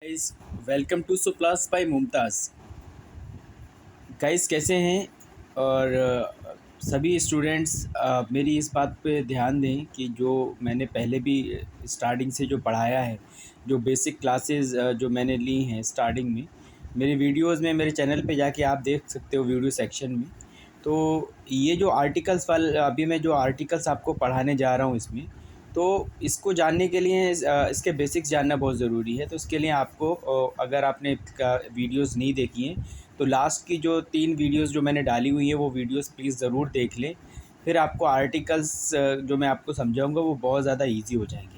Guys, welcome to सुप्लास by Mumtaz. Guys कैसे हैं? और सभी स्टूडेंट्स मेरी इस बात पे ध्यान दें कि जो मैंने पहले भी स्टार्टिंग से जो पढ़ाया है, जो बेसिक क्लासेस जो मैंने ली हैं स्टार्टिंग में, मेरी वीडियोस में मेरे चैनल पे जाके आप देख सकते हो वीडियो सेक्शन में। तो ये जो आर्टिकल्स वाला अभी मैं जो आर्टिकल्स आपको पढ़ाने जा रहा हूँ इसमें, तो इसको जानने के लिए इसके बेसिक्स जानना बहुत ज़रूरी है। तो इसके लिए आपको अगर आपने वीडियोस नहीं देखी हैं तो लास्ट की जो 3 वीडियोस जो मैंने डाली हुई हैं वो वीडियोस प्लीज़ ज़रूर देख लें। फिर आपको आर्टिकल्स जो मैं आपको समझाऊँगा वो बहुत ज़्यादा ईज़ी हो जाएँगे।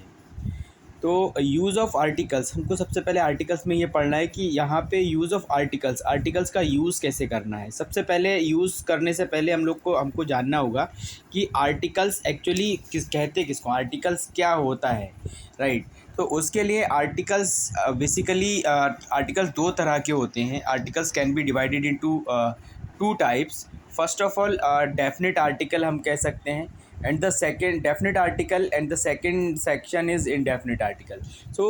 तो यूज़ ऑफ़ आर्टिकल्स, हमको सबसे पहले आर्टिकल्स में ये पढ़ना है कि यहाँ पे यूज़ ऑफ़ आर्टिकल्स, आर्टिकल्स का यूज़ कैसे करना है। सबसे पहले यूज़ करने से पहले हमको जानना होगा कि आर्टिकल्स एक्चुअली कहते किसको, आर्टिकल्स क्या होता है, राइट। तो उसके लिए आर्टिकल्स बेसिकली आर्टिकल्स 2 तरह के होते हैं। Articles can be divided into 2 types. First of all definite article हम कह सकते हैं, and the second definite article, and the second section is indefinite article. So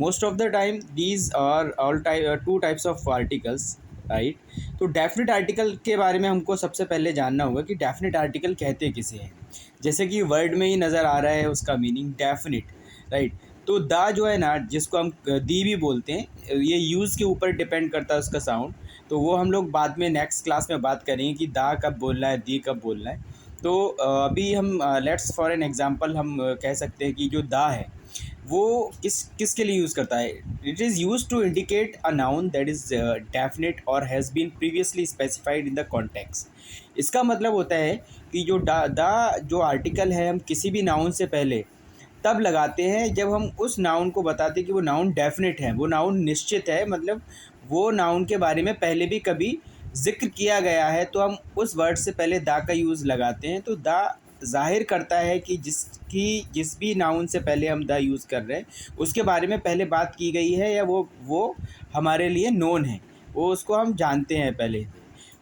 most of the time these are two types of articles, right? तो definite article के बारे में हमको सबसे पहले जानना होगा कि डेफिनेट आर्टिकल कहते किसे हैं। जैसे कि वर्ड में ही नज़र आ रहा है उसका मीनिंग डेफिनेट, राइट। तो द जो है ना, जिसको हम दी भी बोलते हैं, ये यूज़ के ऊपर डिपेंड करता है उसका साउंड। तो वो हम लोग बाद में नेक्स्ट क्लास में बात करेंगे कि दा कब बोलना है, दी कब बोलना है। तो अभी हम लेट्स फॉर एन एग्जांपल हम कह सकते हैं कि जो दा है वो किसके लिए यूज़ करता है। It is use to indicate a noun that is definite और has been previously specified in the context. इसका मतलब होता है कि जो दा जो आर्टिकल है हम किसी भी नाउन से पहले तब लगाते हैं जब हम उस नाउन को बताते हैं कि वो नाउन डेफिनेट है, वो नाउन निश्चित है, मतलब वो नाउन के बारे में पहले भी कभी ज़िक्र किया गया है, तो हम उस वर्ड से पहले दा का यूज़ लगाते हैं। तो दा ज़ाहिर करता है कि जिस भी नाउन से पहले हम दा यूज़ कर रहे हैं उसके बारे में पहले बात की गई है, या वो हमारे लिए नोन है, वो उसको हम जानते हैं पहले।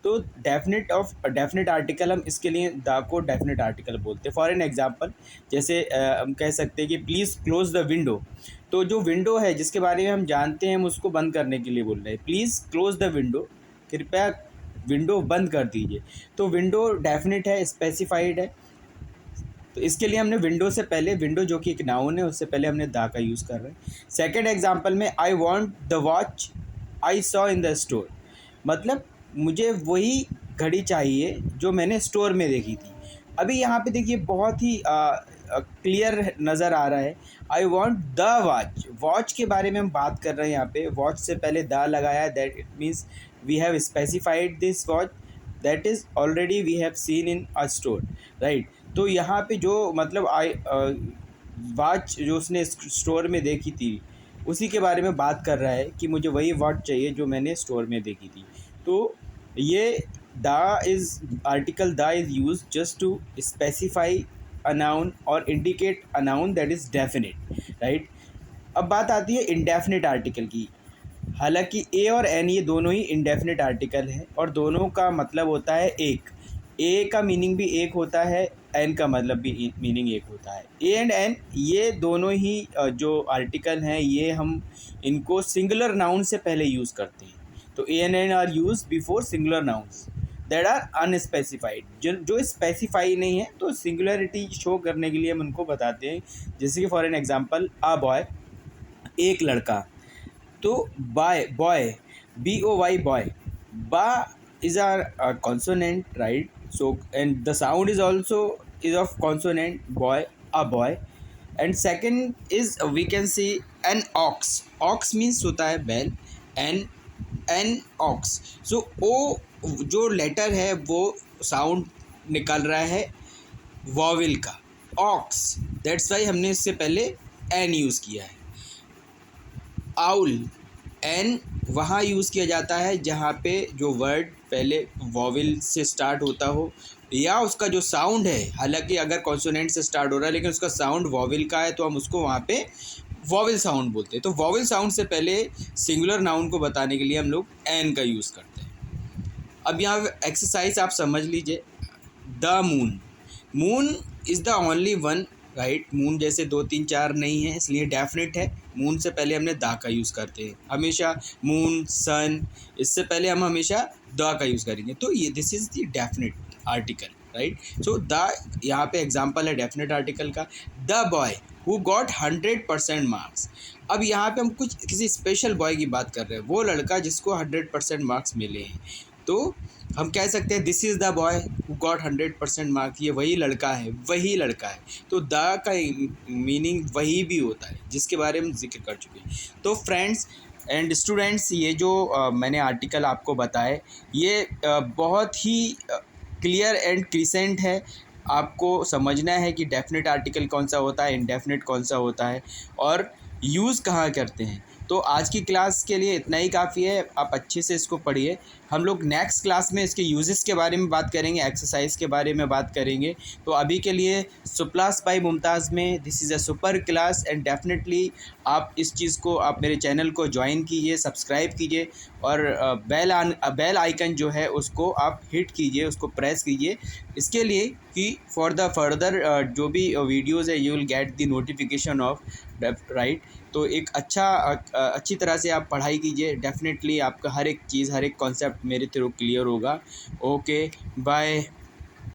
तो डेफिनेट आर्टिकल हम इसके लिए द को डेफिनेट आर्टिकल बोलते हैं। फॉर एन एग्जांपल, जैसे हम कह सकते हैं कि प्लीज़ क्लोज़ द विंडो। तो जो विंडो है जिसके बारे में हम जानते हैं हम उसको बंद करने के लिए बोल रहे हैं, प्लीज़ क्लोज़ द विंडो, कृपया विंडो बंद कर दीजिए। तो विंडो डेफिनेट है, स्पेसिफाइड है। तो इसके लिए हमने विंडो से पहले, विंडो जो कि एक नाउन है, उससे पहले हमने दा का यूज़ कर रहे हैं। सेकेंड एग्जाम्पल में I want the watch I saw in the store, मतलब मुझे वही घड़ी चाहिए जो मैंने स्टोर में देखी थी। अभी यहाँ पे देखिए बहुत ही क्लियर नज़र आ रहा है। I want the watch, watch के बारे में हम बात कर रहे हैं। यहाँ पे वॉच से पहले द लगाया है, that it means we have specified this watch that is already we have seen in a store, right. तो यहाँ पे जो मतलब वॉच जो उसने स्टोर में देखी थी उसी के बारे में बात कर रहा है कि मुझे वही वॉच चाहिए जो मैंने स्टोर में देखी थी। तो ये article the is use just to specify a noun और indicate a noun that is definite, right. अब बात आती है इंडेफिनेट आर्टिकल की। हालांकि ए और एन ये दोनों ही इंडेफिनेट आर्टिकल हैं और दोनों का मतलब होता है एक। ए का मीनिंग भी एक होता है, एन का मतलब भी मीनिंग एक होता है। ए एंड एन ये दोनों ही जो आर्टिकल हैं ये हम इनको सिंगुलर नाउन से पहले यूज़ करते हैं। तो a and an are use before singular nouns that are unspecified, जो स्पेसिफाई नहीं है। तो सिंगुलरिटी शो करने के लिए हम उनको बताते हैं। जैसे कि for an example a boy, एक लड़का। तो boy B O Y boy, बा is a consonant, right? So and the sound is also is of consonant boy, a boy. And second is we can see an ox. Ox means होता है बैल, an ox. So o जो letter है वो sound निकल रहा है vowel का, ऑक्स, दैट्स वाई हमने इससे पहले एन यूज़ किया है। आउल, एन वहाँ यूज़ किया जाता है जहाँ पे जो वर्ड पहले वॉवेल से स्टार्ट होता हो या उसका जो साउंड है, हालांकि अगर कॉन्सोनेंट से स्टार्ट हो रहा है लेकिन उसका साउंड वॉवेल का है तो हम उसको वहाँ पे वॉवेल साउंड बोलते हैं। तो वॉवेल साउंड से पहले सिंगुलर नाउन को बताने के लिए हम लोग एन का यूज़ करते हैं। अब यहाँ एक्सरसाइज आप समझ लीजिए। The moon, moon is the only one right. Moon जैसे 2 3 4 नहीं है, इसलिए डेफिनेट है। मून से पहले हमने द का यूज़ करते हैं हमेशा। मून, सन, इससे पहले हम हमेशा द का यूज़ करेंगे। तो ये this is the definite article, right. So the यहाँ पे एग्जांपल है डेफिनेट आर्टिकल का। The boy who got 100% marks. अब यहाँ पे हम कुछ किसी स्पेशल बॉय की बात कर रहे हैं, वो लड़का जिसको 100% मार्क्स मिले हैं। तो हम कह सकते हैं this is the boy who got 100% marks. ये वही लड़का है, वही लड़का है। तो द का मीनिंग वही भी होता है जिसके बारे में जिक्र कर चुके हैं। तो फ्रेंड्स एंड स्टूडेंट्स, ये जो मैंने आर्टिकल आपको बताए, ये बहुत ही क्लियर एंड क्रिसेंट है। आपको समझना है कि डेफिनेट आर्टिकल कौन सा होता है, इनडेफिनेट कौन सा होता है, और यूज़ कहाँ करते हैं। तो आज की क्लास के लिए इतना ही काफ़ी है। आप अच्छे से इसको पढ़िए। हम लोग नेक्स्ट क्लास में इसके यूजेस के बारे में बात करेंगे, एक्सरसाइज के बारे में बात करेंगे। तो अभी के लिए सुप्लास बाय मुमताज़ में this is a super class, and definitely आप इस चीज़ को, आप मेरे चैनल को ज्वाइन कीजिए, सब्सक्राइब कीजिए, और बेल आइकन जो है उसको आप हिट कीजिए, उसको प्रेस कीजिए, इसके लिए कि फॉर द फर्दर जो भी वीडियोज़ है you will get the notification of, right. तो एक अच्छी तरह से आप पढ़ाई कीजिए। डेफिनेटली आपका हर एक चीज़, हर एक कॉन्सेप्ट मेरे थ्रू क्लियर होगा। Okay, bye.